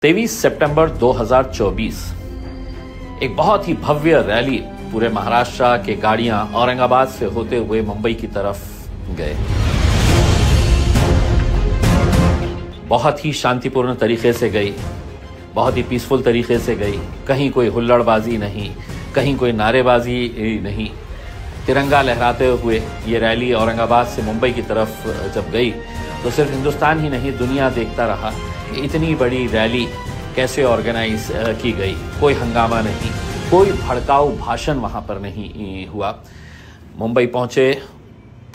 23 सितंबर 2024 एक बहुत ही भव्य रैली पूरे महाराष्ट्र के गाड़ियां औरंगाबाद से होते हुए मुंबई की तरफ गए। बहुत ही शांतिपूर्ण तरीके से गई, बहुत ही पीसफुल तरीके से गई। कहीं कोई हुल्लड़बाजी नहीं, कहीं कोई नारेबाजी नहीं। तिरंगा लहराते हुए ये रैली औरंगाबाद से मुंबई की तरफ जब गई तो सिर्फ हिंदुस्तान ही नहीं, दुनिया देखता रहा इतनी बड़ी रैली कैसे ऑर्गेनाइज की गई। कोई हंगामा नहीं, कोई भड़काऊ भाषण वहां पर नहीं हुआ। मुंबई पहुंचे,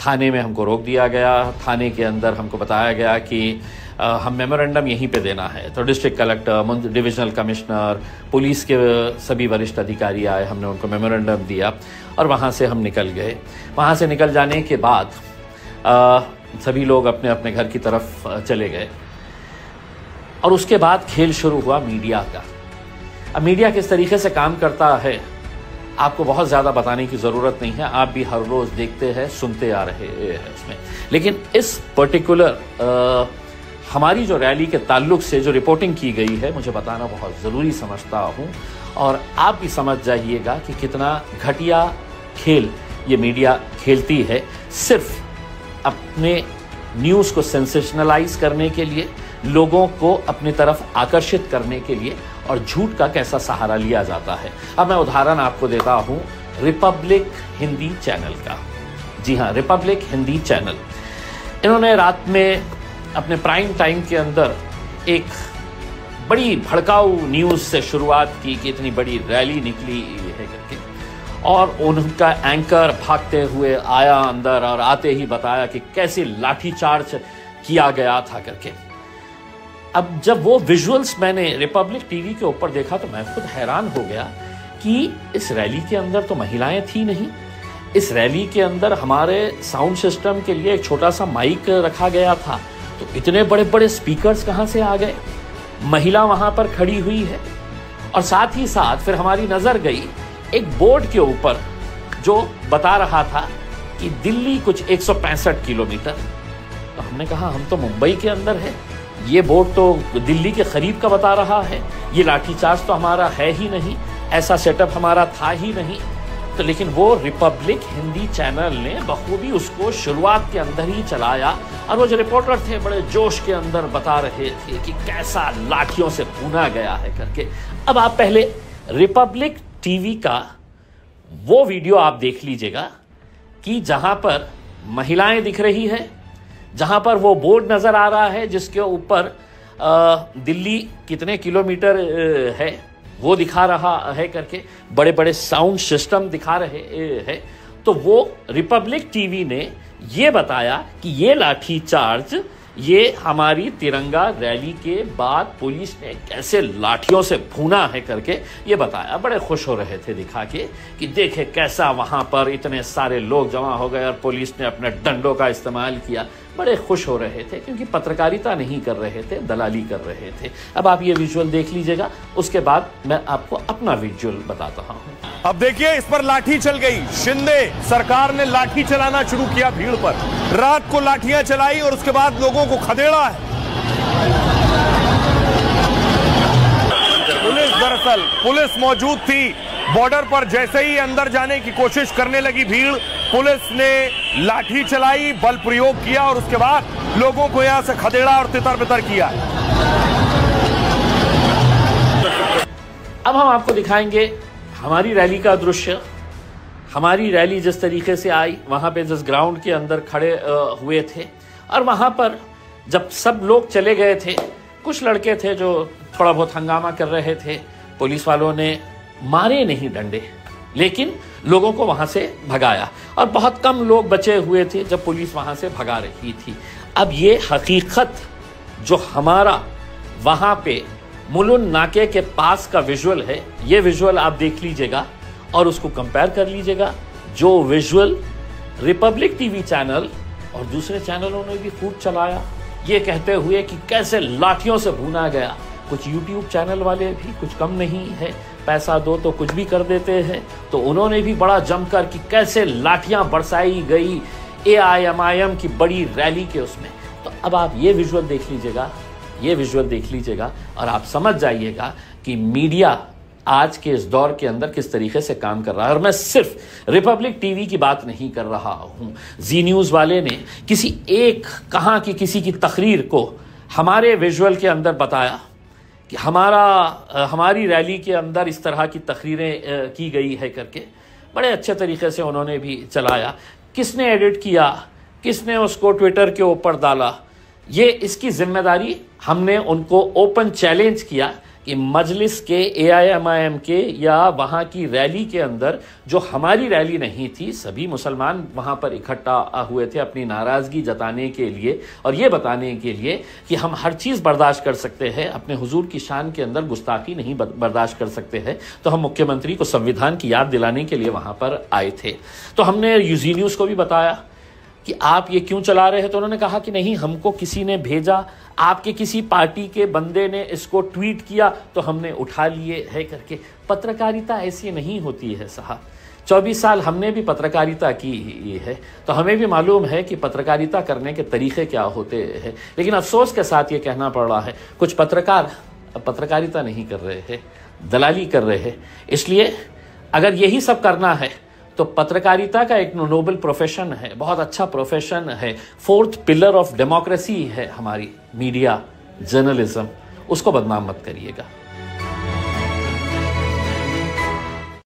थाने में हमको रोक दिया गया। थाने के अंदर हमको बताया गया कि हम मेमोरेंडम यहीं पे देना है। तो district collector, divisional commissioner, police के सभी वरिष्ठ अधिकारी आए, हमने उनको मेमोरेंडम दिया और वहाँ से हम निकल गए। वहाँ से निकल जाने के बाद सभी लोग अपने अपने घर की तरफ चले गए और उसके बाद खेल शुरू हुआ मीडिया का। अब मीडिया किस तरीके से काम करता है आपको बहुत ज़्यादा बताने की ज़रूरत नहीं है, आप भी हर रोज़ देखते हैं, सुनते आ रहे हैं उसमें। लेकिन इस पर्टिकुलर हमारी जो रैली के ताल्लुक से जो रिपोर्टिंग की गई है, मुझे बताना बहुत ज़रूरी समझता हूँ और आप भी समझ जाइएगा कि कितना घटिया खेल ये मीडिया खेलती है, सिर्फ अपने न्यूज़ को सेंसेशनलाइज करने के लिए, लोगों को अपनी तरफ आकर्षित करने के लिए, और झूठ का कैसा सहारा लिया जाता है। अब मैं उदाहरण आपको देता हूं रिपब्लिक हिंदी चैनल का। जी हां, रिपब्लिक हिंदी चैनल, इन्होंने रात में अपने प्राइम टाइम के अंदर एक बड़ी भड़काऊ न्यूज़ से शुरुआत की कि इतनी बड़ी रैली निकली है करके, और उनका एंकर भागते हुए आया अंदर और आते ही बताया कि कैसे लाठीचार्ज किया गया था करके। अब जब वो विजुअल्स मैंने रिपब्लिक टीवी के ऊपर देखा तो मैं खुद हैरान हो गया कि इस रैली के अंदर तो महिलाएं थी नहीं। इस रैली के अंदर हमारे साउंड सिस्टम के लिए एक छोटा सा माइक रखा गया था, तो इतने बड़े बड़े स्पीकर्स कहां से आ गए? महिला वहां पर खड़ी हुई है और साथ ही साथ फिर हमारी नजर गई एक बोर्ड के ऊपर जो बता रहा था कि दिल्ली कुछ 165 किलोमीटर। तो हमने कहा हम तो मुंबई के अंदर है, ये बोर्ड तो दिल्ली के करीब का बता रहा है, ये लाठीचार्ज तो हमारा है ही नहीं, ऐसा सेटअप हमारा था ही नहीं। तो लेकिन वो रिपब्लिक हिंदी चैनल ने बखूबी उसको शुरुआत के अंदर ही चलाया और वो जो रिपोर्टर थे बड़े जोश के अंदर बता रहे थे कि कैसा लाठियों से भूना गया है करके। अब आप पहले रिपब्लिक टीवी का वो वीडियो आप देख लीजिएगा कि जहां पर महिलाएं दिख रही है, जहां पर वो बोर्ड नजर आ रहा है जिसके ऊपर दिल्ली कितने किलोमीटर है वो दिखा रहा है करके, बड़े बड़े साउंड सिस्टम दिखा रहे हैं। तो वो रिपब्लिक टीवी ने ये बताया कि ये लाठीचार्ज ये हमारी तिरंगा रैली के बाद पुलिस ने कैसे लाठियों से भूना है करके ये बताया। बड़े खुश हो रहे थे दिखा के कि देखे कैसा वहां पर इतने सारे लोग जमा हो गए और पुलिस ने अपने डंडों का इस्तेमाल किया। बड़े खुश हो रहे थे क्योंकि पत्रकारिता नहीं कर रहे थे, दलाली कर रहे थे। अब आप ये विजुअल देख लीजिएगा, उसके बाद मैं आपको अपना विजुअल बताता हूँ। अब देखिए, इस पर लाठी चल गई। शिंदे सरकार ने लाठी चलाना शुरू किया भीड़ पर, रात को लाठियां चलाई और उसके बाद लोगों को खदेड़ा है। पुलिस मौजूद थी बॉर्डर पर। जैसे ही अंदर जाने की कोशिश करने लगी भीड़, पुलिस ने लाठी चलाई, बल प्रयोग किया और उसके बाद लोगों को यहां से खदेड़ा और तितर बितर किया। अब हम आपको दिखाएंगे हमारी रैली का दृश्य। हमारी रैली जिस तरीके से आई, वहां पे जिस ग्राउंड के अंदर खड़े हुए थे, और वहां पर जब सब लोग चले गए थे, कुछ लड़के थे जो थोड़ा बहुत हंगामा कर रहे थे। पुलिस वालों ने मारे नहीं डंडे, लेकिन लोगों को वहां से भगाया और बहुत कम लोग बचे हुए थे जब पुलिस वहां से भगा रही थी। अब ये हकीकत जो हमारा वहां पे मुलुंड नाके के पास का विजुअल है, ये विजुअल आप देख लीजिएगा और उसको कंपेयर कर लीजिएगा जो विजुअल रिपब्लिक टीवी चैनल और दूसरे चैनलों ने भी खूब चलाया, ये कहते हुए कि कैसे लाठियों से भूना गया। कुछ यूट्यूब चैनल वाले भी कुछ कम नहीं है, पैसा दो तो कुछ भी कर देते हैं, तो उन्होंने भी बड़ा जमकर कि कैसे लाठियां बरसाई गई AIMIM की बड़ी रैली के उसमें। तो अब आप ये विजुअल देख लीजिएगा, ये विजुअल देख लीजिएगा और आप समझ जाइएगा कि मीडिया आज के इस दौर के अंदर किस तरीके से काम कर रहा है। और मैं सिर्फ रिपब्लिक टीवी की बात नहीं कर रहा हूं। जी न्यूज़ वाले ने किसी एक कहां की किसी की तकरीर को हमारे विजुअल के अंदर बताया कि हमारी रैली के अंदर इस तरह की तकरीरें की गई है करके बड़े अच्छे तरीके से उन्होंने भी चलाया। किसने एडिट किया, किसने उसको ट्विटर के ऊपर डाला, ये इसकी जिम्मेदारी हमने उनको ओपन चैलेंज किया कि मजलिस के AIMIM के या वहाँ की रैली के अंदर जो हमारी रैली नहीं थी, सभी मुसलमान वहाँ पर इकट्ठा हुए थे अपनी नाराज़गी जताने के लिए और ये बताने के लिए कि हम हर चीज़ बर्दाश्त कर सकते हैं, अपने हुजूर की शान के अंदर गुस्ताखी नहीं बर्दाश्त कर सकते हैं। तो हम मुख्यमंत्री को संविधान की याद दिलाने के लिए वहाँ पर आए थे। तो हमने जी न्यूज़ को भी बताया कि आप ये क्यों चला रहे हैं, तो उन्होंने कहा कि नहीं, हमको किसी ने भेजा, आपके किसी पार्टी के बंदे ने इसको ट्वीट किया तो हमने उठा लिए है करके। पत्रकारिता ऐसी नहीं होती है साहब। 24 साल हमने भी पत्रकारिता की है तो हमें भी मालूम है कि पत्रकारिता करने के तरीके क्या होते हैं। लेकिन अफसोस के साथ ये कहना पड़ रहा है, कुछ पत्रकार पत्रकारिता नहीं कर रहे हैं, दलाली कर रहे हैं। इसलिए अगर यही सब करना है तो पत्रकारिता का एक नोबल प्रोफेशन है, बहुत अच्छा प्रोफेशन है, 4th पिलर ऑफ डेमोक्रेसी है हमारी मीडिया, जर्नलिज्म, उसको बदनाम मत करिएगा।